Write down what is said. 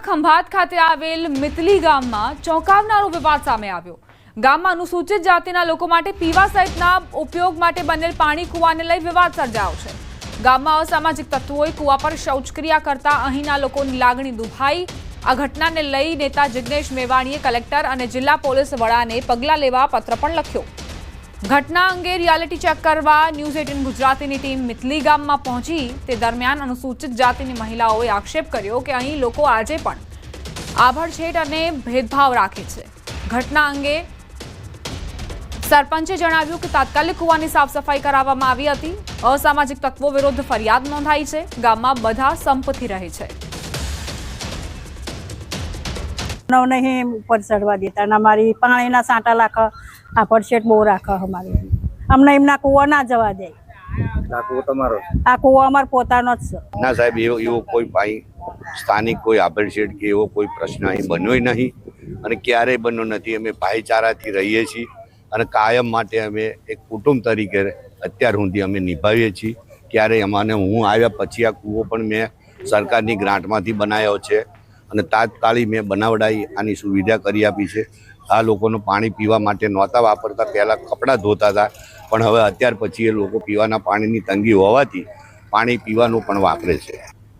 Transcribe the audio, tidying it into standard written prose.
ખંભાત ખાતે આવેલ મિતલી ગામમાં ચોંકાવનારો વિવાદ સામે આવ્યો। ગામમાં અનુસૂચિત જાતિના લોકો માટે પીવા સહિતના ઉપયોગ માટે બનેલ પાણી કૂવાને લઈ વિવાદ સર્જાયો છે। ગામમાં અસામાજિક તત્વોએ કૂવા પર શૌચક્રિયા કરતા અહીંના લોકોની લાગણી દુભાઈ। આ ઘટનાને લઈ નેતા જિગ્નેશ મેવાણીએ કલેક્ટર અને જિલ્લા પોલીસ વડાને પગલાં લેવા પત્ર પણ લખ્યો। ઘટના અંગે રિયાલિટી ચેક કરવા ન્યૂઝ 18 ગુજરાતીની ટીમ મિતલી ગામમાં પહોંચી। તે દરમિયાન અનુસૂચિત જાતિની મહિલાઓએ આક્ષેપ કર્યો કે અહીં લોકો આજે પણ આભડછેટ અને ભેદભાવ રાખે છે। ઘટના અંગે સરપંચે જણાવ્યું કે તાત્કાલિક કૂવાની સાફ સફાઈ કરાવવામાં આવી હતી। અસામાજિક તત્વો વિરુદ્ધ ફરિયાદ નોંધાઈ છે। ગામમાં બધા સંપથી રહે છે। नहीं ऊपर चढ़वा देता ना हमारी पानी ना साटा लाख आफरसेट बो राख हमारे अमने एमना कुआ ना जवा दे आ कुओ तमारो आ कुआ अमर पोतानो ज छे ना साहेब एवो कोई पाई स्थानिक कोई आफरसेट के एवो कोई प्रश्न અહીં બન્યો નહીં અને ક્યારેય બન્યો નથી। અમે ભાઈચારાથી રહીએ છીએ અને કાયમ માટે અમે એક કુટુંબ તરીકે અત્યાર સુધી અમે નિભાવીએ છીએ। ક્યારેય અમાને હું આવ્યા પછી આ કૂવો પણ મેં સરકારની ગ્રાન્ટમાંથી બનાવ્યો છે અને તાત્કાલિક મેં બનાવડાવી આની સુવિધા કરી આપી છે। આ લોકોનું પાણી પીવા માટે નહોતા વાપરતા, પહેલાં કપડાં ધોતા હતા, પણ હવે અત્યાર પછી એ લોકો પીવાના પાણીની તંગી હોવાથી પાણી પીવાનું પણ વાપરે છે।